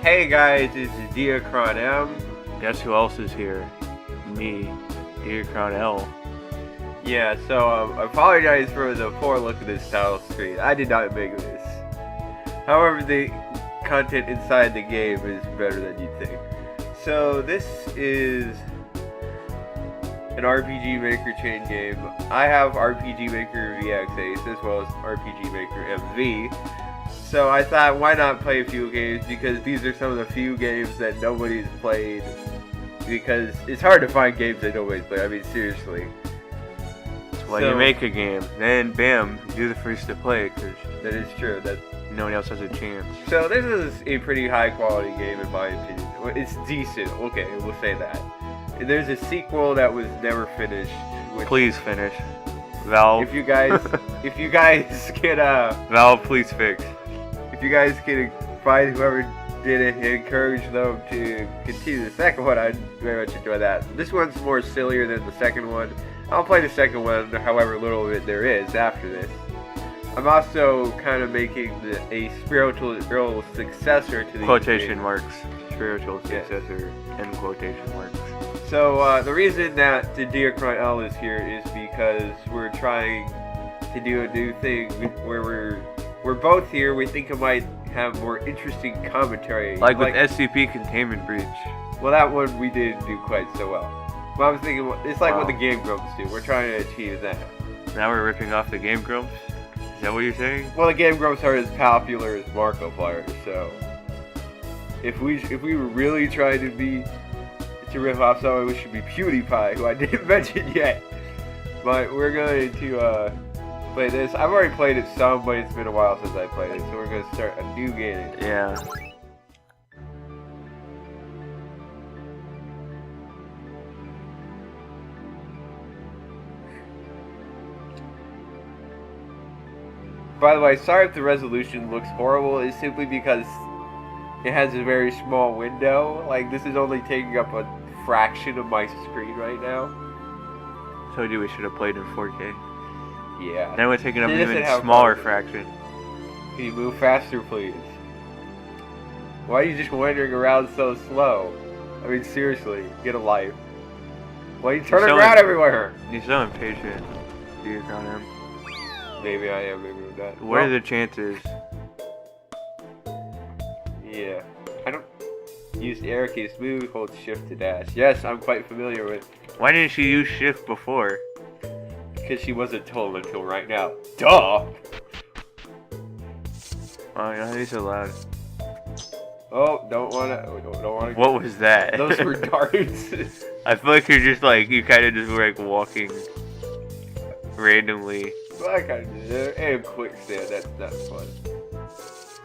Hey guys, it's Deeakron M. Guess who else is here? Me, Deeakron L. Yeah, so I apologize for the poor look of this title screen. I did not make this. However, the content inside the game is better than you'd think. So this is an RPG Maker chain game. I have RPG Maker VX Ace as well as RPG Maker MV. So I thought, why not play a few games, because these are some of the few games that nobody's played, because it's hard to find games that nobody's played. I mean, seriously. Well, you make a game, then bam, you're the first to play it, because that is true. That no one else has a chance. So this is a pretty high quality game in my opinion. It's decent, okay, we'll say that. There's a sequel that was never finished. Please finish. Valve. If you guys can Valve, please fix. If you guys can find whoever did it and encourage them to continue the second one, I'd very much enjoy that. This one's more sillier than the second one. I'll play the second one, however little of it there is after this. I'm also kind of making a spiritual successor to the quotation marks. Spiritual successor, end quotation marks. So the reason that the Deeakron L is here is because we're trying to do a new thing where we're both here. We think it might have more interesting commentary. Like with SCP Containment Breach. Well, that one we didn't do quite so well. But I was thinking, it's like what the Game Grumps do. We're trying to achieve that. Now we're ripping off the Game Grumps? Is that what you're saying? Well, the Game Grumps are as popular as Markiplier, so if we were really trying to rip off someone, we should be PewDiePie, who I didn't mention yet. But we're going to play this. I've already played it some, but it's been a while since I played it, so we're going to start a new game. Yeah. By the way, sorry if the resolution looks horrible. It's simply because it has a very small window. Like, this is only taking up a fraction of my screen right now. Told you we should have played in 4K. Yeah. Now we're taking up an even smaller fraction. Can you move faster, please? Why are you just wandering around so slow? I mean, seriously, get a life. Why are you turning around everywhere? You're so impatient. Deeakron M. Maybe I am, maybe I'm not. What are the chances? Yeah. I don't use arrow keys. Move, hold shift to dash. Yes, I'm quite familiar with. Why didn't she use shift before? Because she wasn't told until right now. Duh! Oh, yeah, these are loud. Oh, don't wanna. What was that? Those were darts. I feel like you're just like, you kind of just were like walking randomly. Well, I kind of did. And quicksand, that's not fun.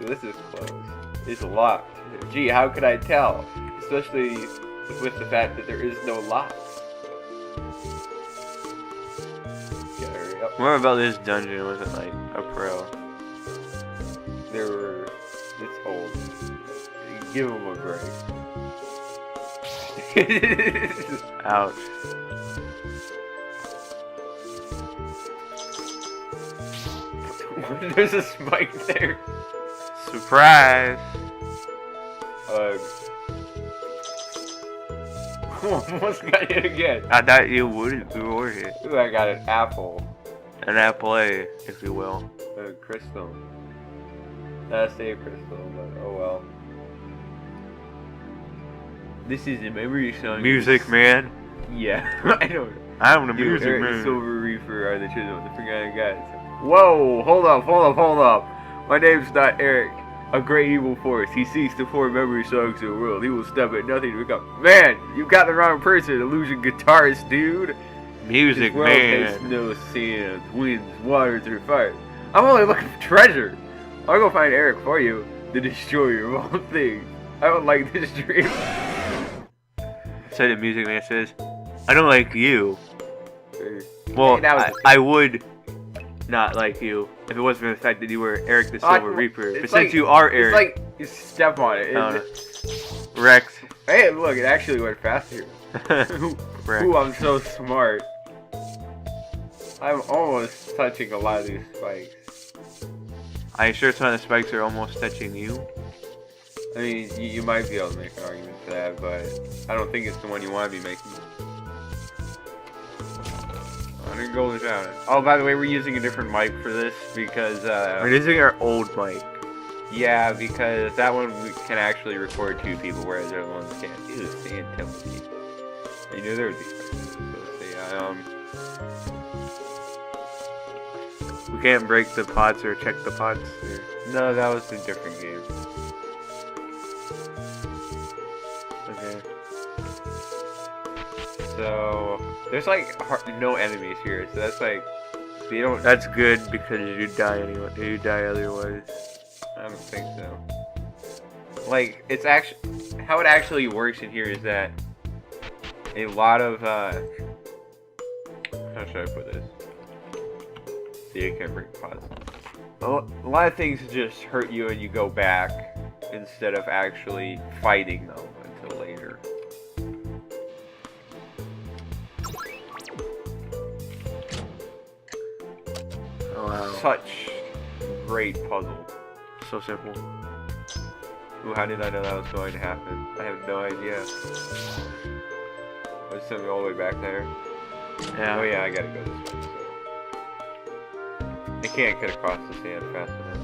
Dude, this is closed. It's locked. Gee, how could I tell? Especially with the fact that there is no lock. Gotta hurry up. More about this dungeon wasn't like a pro. It's old. Give them a break. Ouch. There's a spike there. Surprise! Almost got hit again. I thought you were hit. Ooh, I got an apple. An apple A, if you will. A crystal. That's a crystal, but oh well. This is a memory song. Music Man. Yeah, I don't know. I'm the music Eric man. and Silver Reaper are the children of the forgotten gods. Whoa, hold up. My name's not Eric. A great evil force. He seeks to pour memory songs to the world. He will stop at nothing to become. Man, you got the wrong person, illusion guitarist, dude. Music this world man. Takes no sands, winds, waters, or fire. I'm only looking for treasure. I'll go find Eric for you, the destroyer of all things. I don't like this dream. So the music man says, I don't like you. Well, Hey, I would not like you if it wasn't for the fact that you were Eric the Silver Reaper. But since you are Eric... It's like, you step on it. Rex. Hey, look, it actually went faster. Ooh, I'm so smart. I'm almost touching a lot of these spikes. Are you sure some of the spikes are almost touching you? I mean, you might be able to make an argument for that, but I don't think it's the one you want to be making. 100 gold down. Oh, by the way, we're using a different mic for this because we're using our old mic. Yeah, because that one we can actually record 2 people, whereas the other ones can't. Ew, sand temple. I knew there would be. So, we can't break the pots or check the pots. Or... No, that was a different game. Okay. So there's like no enemies here, so that's like you don't. That's good because you die anyway. You die otherwise. I don't think so. Like it's actually how it actually works in here is that a lot of how should I put this? See, I can't bring pots. A lot of things just hurt you and you go back instead of actually fighting them until later. Oh, wow. Such great puzzle. So simple. Ooh, how did I know that was going to happen? I have no idea. Was something all the way back there? Yeah. Oh yeah, I gotta go this way. So. I can't get across the sand fast enough.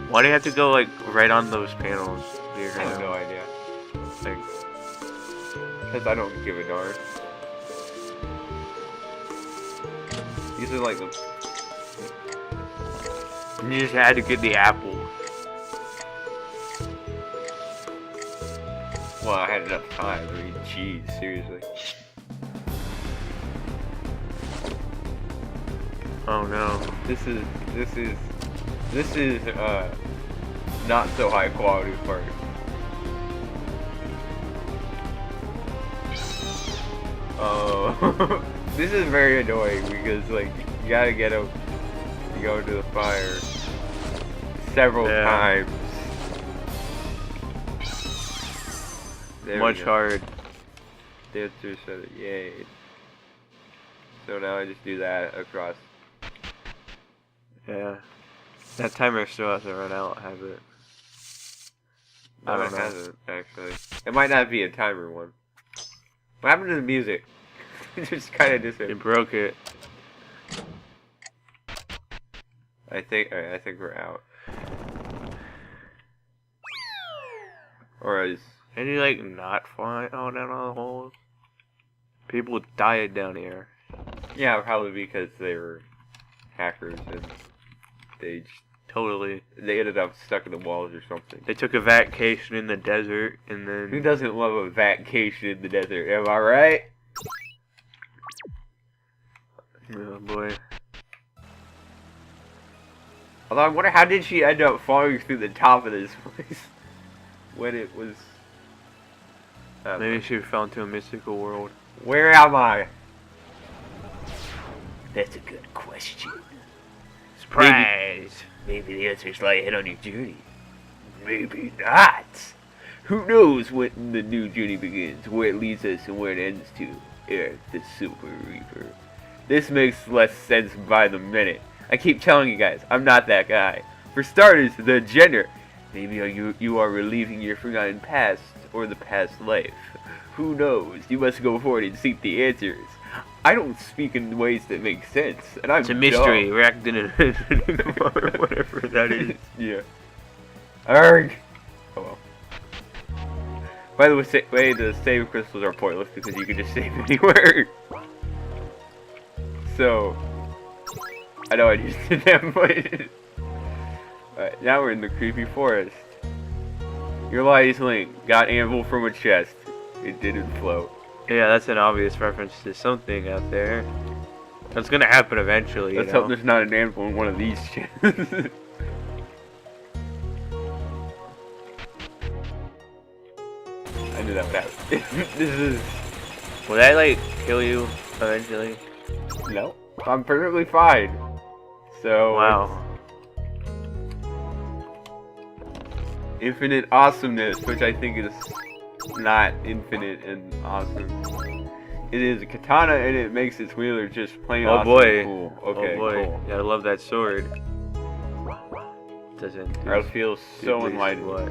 Why do you have to go like right on those panels? I have no idea. Like, because I don't give a darn. These are like the. You just had to get the apple. Well, I had enough time. I mean, jeez, seriously. Oh no. This is not so high quality part. Oh, this is very annoying because like you gotta get him to go into the fire several times. There Much hard. Dancer said, yay. So now I just do that across. Yeah. That timer still hasn't run out, has it? No, it hasn't, actually. It might not be a timer one. What happened to the music? It just kind of disappeared. You broke it. I think we're out. Or is... Can you like not fly out down all the holes? People died down here. Yeah, probably because they were hackers and they just, they ended up stuck in the walls or something. They took a vacation in the desert and then... Who doesn't love a vacation in the desert? Am I right? Oh boy. Although I wonder how did she end up falling through the top of this place when it was... Maybe she fell into a mystical world. Where am I? That's a good question. Surprise! Maybe the answers lie ahead on your journey. Maybe not. Who knows when the new journey begins, where it leads us and where it ends to. Eric the Silver Reaper. This makes less sense by the minute. I keep telling you guys, I'm not that guy. For starters, the gender. Maybe you are reliving your forgotten past or the past life. Who knows? You must go forward and seek the answers. I don't speak in ways that make sense, and I'm It's a mystery. dumb. We're acting in or whatever that is. Yeah. Arg! Oh well. By the way, the save crystals are pointless because you can just save anywhere. So, I know I just did that, but... Alright, now we're in the creepy forest. Your light Link. Got anvil from a chest. It didn't float. Yeah, that's an obvious reference to something out there. That's gonna happen eventually. Let's hope there's not an anvil in one of these chests. I knew that would happen. This is... Will that like kill you eventually? No. I'm perfectly fine. So... Wow. Infinite awesomeness, which I think is not infinite and awesome. It is a katana and it makes its wielder just plain awesome and cool. Okay, oh boy. cool. Gotta love that sword. doesn't. I feel so enlightened. What?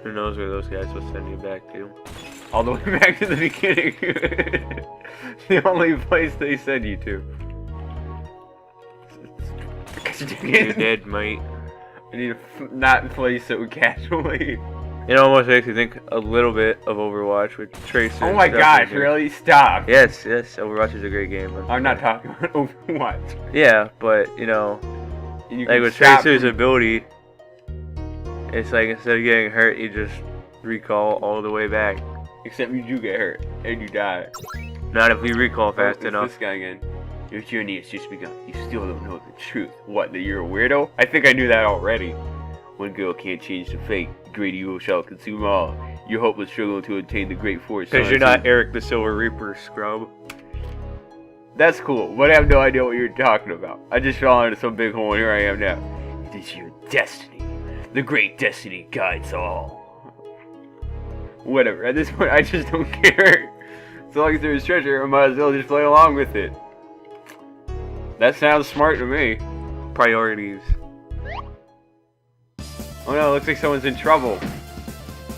Who knows where those guys will send you back to? All the way back to the beginning. The only place they send you to. You're dead, mate. I need to not play so casually. It almost makes me think a little bit of Overwatch with Tracer. Oh my gosh, really? Stop. Yes, Overwatch is a great game. I'm not talking about Overwatch. Yeah, but, you know, like with Tracer's ability, it's like instead of getting hurt, you just recall all the way back. Except you do get hurt, and you die. Not if we recall fast enough. This guy again. Your journey has just begun. You still don't know the truth. What, that you're a weirdo? I think I knew that already. One girl can't change the fate. Great evil shall consume all. Your hopeless struggle to attain the great force. Because you're not Eric the Silver Reaper, scrub. That's cool, but I have no idea what you're talking about. I just fell into some big hole, and here I am now. It is your destiny. The great destiny guides all. Whatever, at this point, I just don't care. As long as there's treasure, I might as well just play along with it. That sounds smart to me. Priorities. Oh no, it looks like someone's in trouble.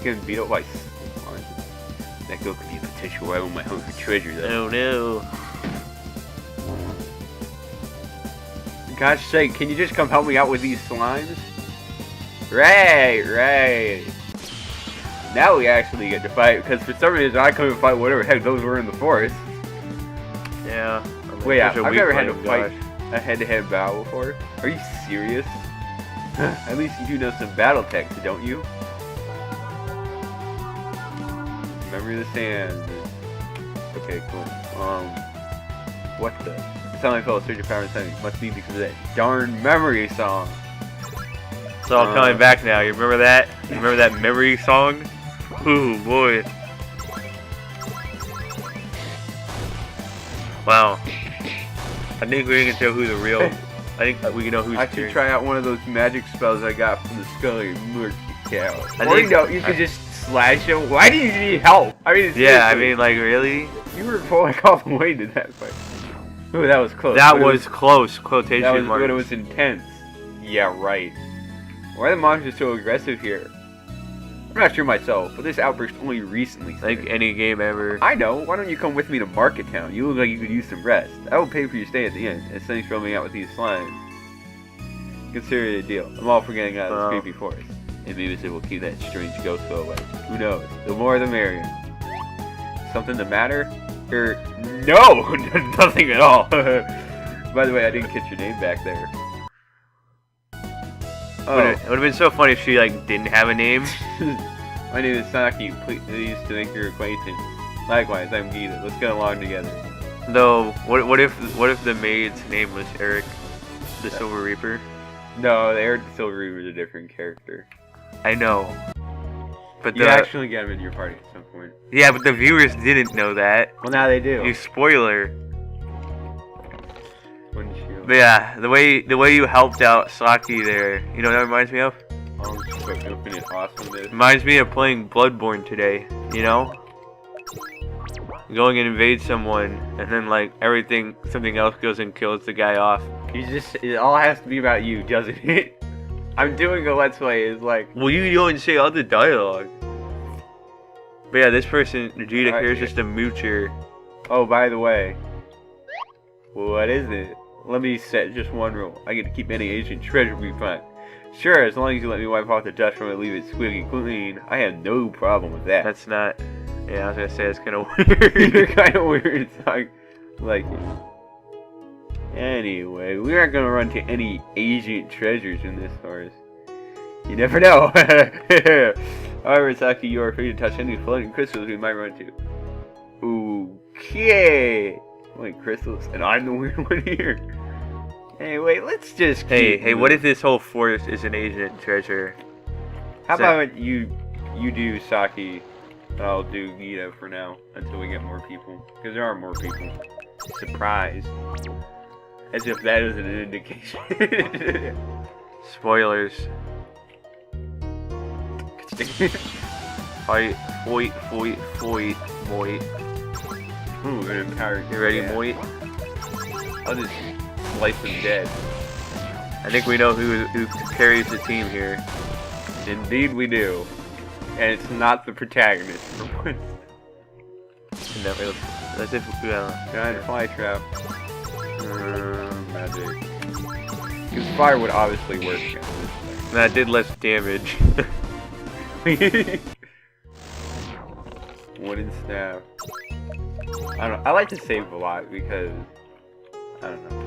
Getting beat up by someone. That girl could be a potential rival of my hungry treasure, though. Oh no. Gosh sake, can you just come help me out with these slimes? Right. Now we actually get to fight, because for some reason I couldn't fight whatever heck those were in the forest. Yeah. Wait, I've never had to fight a head-to-head battle before. Are you serious? At least you know some battle techs, don't you? Memory of the Sand. Okay, cool. What the? It's time I fell asleep to power and something. Must be because of that darn memory song. It's all coming back now. You remember that? You remember that memory song? Ooh, boy. Wow. I think we can tell who the real... I think we can know who's... I should try out one of those magic spells I got from the Scully Murky Cow. Or you could just slash him. Why do you need help? I mean, yeah, I mean, like, really? You were pulling all the way to that fight. Ooh, that was close. That was close, quotation marks. That was when it was intense. Yeah, right. Why are the monsters so aggressive here? I'm not sure myself, but this outburst only recently started. Like any game ever. I know. Why don't you come with me to Market Town? You look like you could use some rest. I will pay for your stay at the end, and thanks for helping out with these slimes. Consider it a deal. I'm all for getting out of this creepy forest. And maybe this will keep that strange ghost go away. Who knows? The more the merrier. Something the matter? No! Nothing at all. By the way, I didn't catch your name back there. Oh. It would have been so funny if she, like, didn't have a name. My name is Saki. Pleased to make your acquaintance. Likewise, I'm Gita. Let's get along together. Though, what if the maid's name was Eric the Silver Reaper? No, the Eric the Silver Reaper is a different character. I know. But you actually get him in your party at some point. Yeah, but the viewers didn't know that. Well, now they do. You spoiler. Windshield. But yeah, the way you helped out Saki there, you know what that reminds me of? Reminds me of playing Bloodborne today, you know? Going and invade someone, and then like something else goes and kills the guy off. It all has to be about you, doesn't it? I'm doing a Let's Play, it's like... Well, you don't say all the dialogue. But yeah, this person, Vegeta, here is just a moocher. Oh, by the way. What is it? Let me set just one rule. I get to keep any ancient treasure we find. Sure, as long as you let me wipe off the dust from it and leave it squeaky clean, I have no problem with that. That's not... Yeah, I was gonna say, it's kind of weird. You're kind of weird, so I like it. Anyway, we aren't gonna run to any ancient treasures in this forest. You never know. However, Saki, you are free to touch any floating crystals we might run to. Okay. Wait, crystals, and I'm the weird one here. Anyway, let's just keep Hey, what if this whole forest is an ancient treasure? How about you do Saki, and I'll do Gita for now, until we get more people. Because there are more people. Surprise. As if that isn't an indication. Spoilers. Fight, moit. Ooh, an empowered. You ready, moit? I'll just slice them dead. I think we know who carries the team here. Indeed we do. And it's not the protagonist for once. Never. As if Giant fly trap. Magic. Because fire would obviously work against this thing. That did less damage. Wooden staff. I don't know. I like to save a lot because I don't know.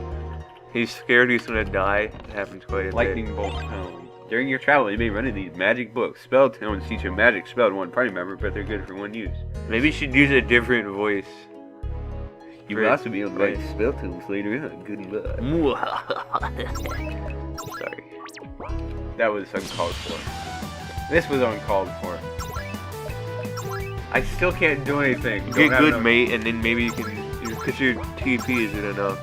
He's scared he's gonna die. It happens quite a bit. Lightning bolt tones. During your travel, you may run into these magic books. Spell tones teach a magic spell to one party member, but they're good for one use. Maybe you should use a different voice. You will also be able to write spell tones later on. Good luck. Sorry. That was uncalled for. This was uncalled for. I still can't do anything. Get good, mate, and then maybe you can... Because your TP isn't enough.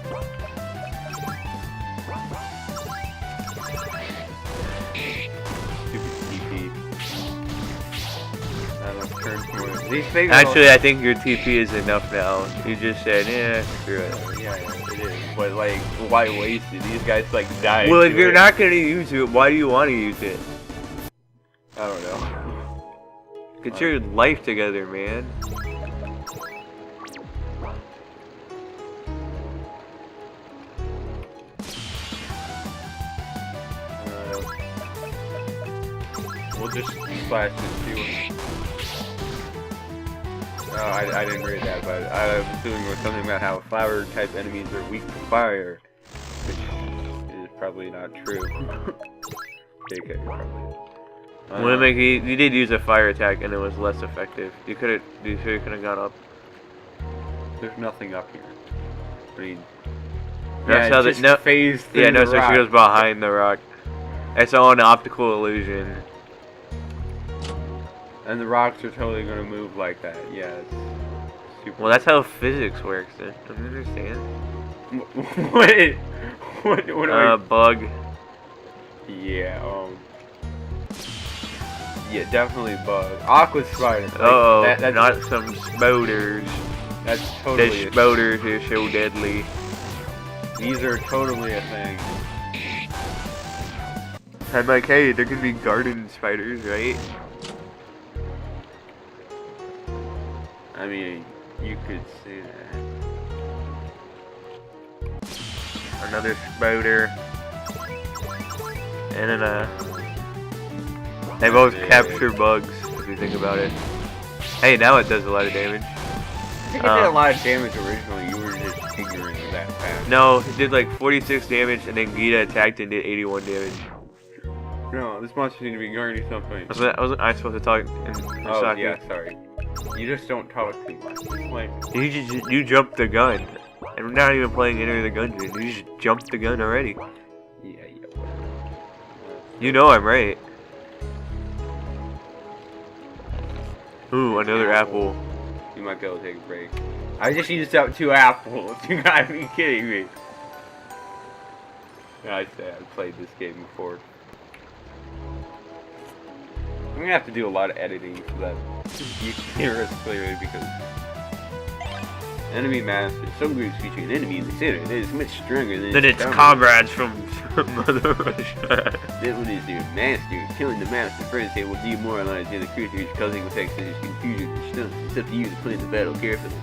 Actually, I think your TP is enough now. You just said, yeah, screw it. Yeah, it is. But, like, why waste it? These guys, like, die. Well, if you're not going to use it, why do you want to use it? I don't know. Get your life together, man. We'll just slash this too. Oh, I didn't read that, but I was assuming it was something about how flower-type enemies are weak to fire, which is probably not true. JK, probably. You did use a fire attack, and it was less effective. You could have gone up. There's nothing up here. I mean, that's how the phase through yeah, no, the so rock. she goes behind the rock. It's all an optical illusion. And the rocks are totally gonna move like that. Yeah, it's super. Well, that's how physics works. Then. Don't you understand? What? Bug. Yeah. Yeah, definitely bug. Aqua spider. Like, oh, that's not some spoders. That's totally. The spoders are so deadly. These are totally a thing. I'm like, hey, there can be garden spiders, right? I mean, you could say that. Another spider. And then they both capture bugs, if you think about it. Hey, now it does a lot of damage. I think it did a lot of damage originally. You were just ignorant of that fact. No, it did like 46 damage, and then Gita attacked and did 81 damage. No, this monster seems to be guarding something. Wasn't I supposed to talk in Saki? Yeah, sorry. You just don't talk too much. Like, you jumped the gun. And we're not even playing Enter the Gungeon. You just jumped the gun already. Yeah. You know I'm right. Ooh, another apple. You might be able to take a break. I just used up 2 apples. You gotta be kidding me. I say I've played this game before. I'm gonna have to do a lot of editing so that you can hear us clearly because enemy master. Some groups feature an enemy in the center that is much stronger than its comrades from Mother Russia. This one is their master. Killing the master first, they will demoralize the other creatures, causing effects such as confusion and stunts. It's up to you to plan the battle carefully.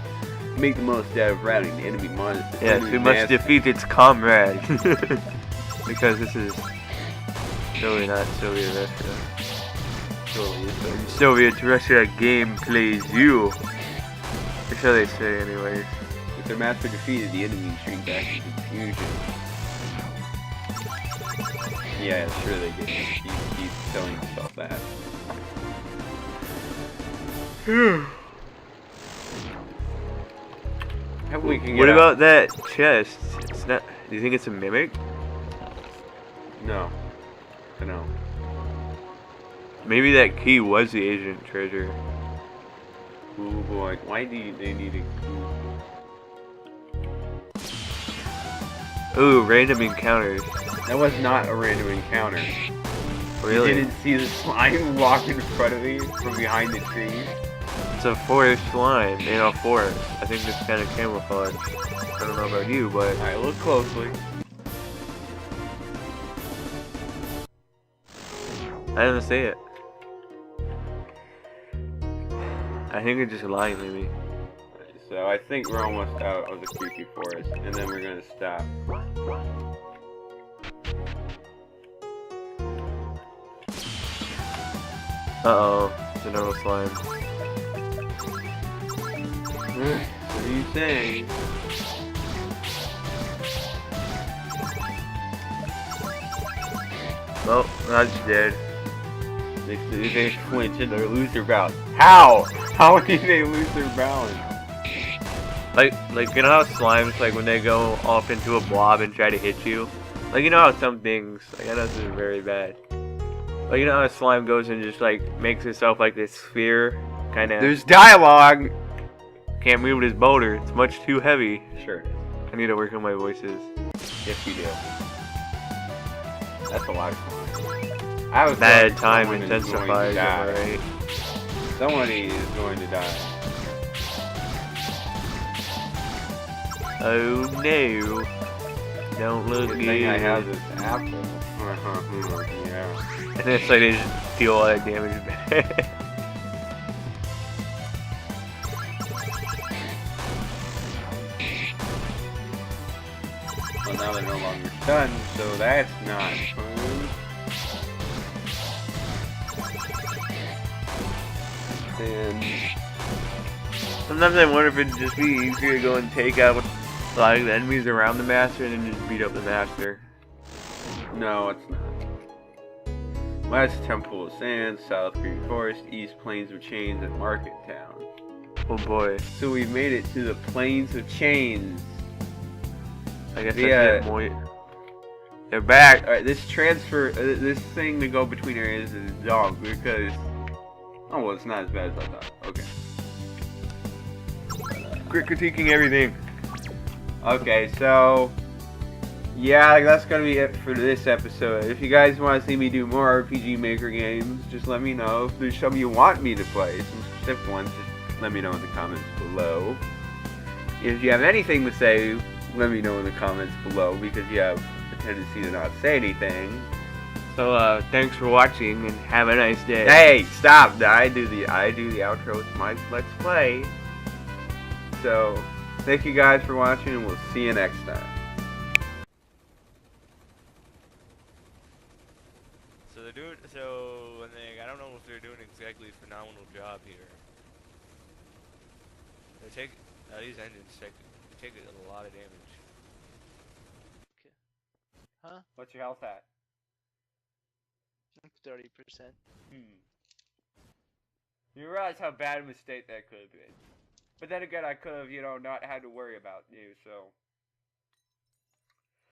Make the most out of routing the enemy monster. Yes, we must defeat its comrades. Because this is really not Soviet Russia. Soviet Russia game plays you. That's how they say anyways. With their master defeated, the enemy shrink back in confusion. Yeah, sure they did. He's telling himself that. What about that chest? It's not. Do you think it's a mimic? No. I know. Maybe that key was the ancient treasure. Oh boy, why do they need a... Ooh, random encounters. That was not a random encounter. Really? You didn't see the slime walk in front of me from behind the tree? It's a forest slime in a forest. I think it's kind of camouflage. I don't know about you, but... Alright, look closely. I didn't say it. I think it's just lying, maybe. So I think we're almost out of the creepy forest, and then we're gonna stop. Uh-oh. It's a normal slime. What are you saying? Well, that's dead. They flinch and they lose their balance. How? How do they lose their balance? Like you know how slimes, like when they go off into a blob and try to hit you? Like, you know how some things, like, I know this is very bad. Like, you know how a slime goes and just, like, makes itself like this sphere? Kinda. There's dialogue! Can't move his boulder. It's much too heavy. Sure. I need to work on my voices. Yes, you do. That's a lot of fun. I was bad time intensifies, right? Somebody is going to die. Oh no. Don't look good. The thing I have is apple. Yeah. And it's like they just deal all that damage back. Well, now they're no longer stunned, so that's not fun. And sometimes I wonder if it'd just be easier to go and take out like the enemies around the master and then just beat up the master. no, it's not. West Temple of Sand, South Green Forest, East Plains of Chains, and Market Town. Oh boy. So we've made it to the Plains of Chains. I guess that's more. They're back. Alright, this transfer, this thing to go between areas is dumb because... Oh, well, it's not as bad as I thought. Okay. Quit critiquing everything. Okay, so... Yeah, that's gonna be it for this episode. If you guys want to see me do more RPG Maker games, just let me know. If there's some you want me to play, some specific ones, just let me know in the comments below. If you have anything to say, let me know in the comments below, because you have a tendency to not say anything. So, thanks for watching, and have a nice day. Hey, stop! I do the outro with my Let's Play. So, thank you guys for watching, and we'll see you next time. So I don't know if they're doing exactly a phenomenal job here. These engines take a lot of damage. Okay. Huh? What's your health at? 30%. You realize how bad a mistake that could have been. But then again, I could have, not had to worry about you, so...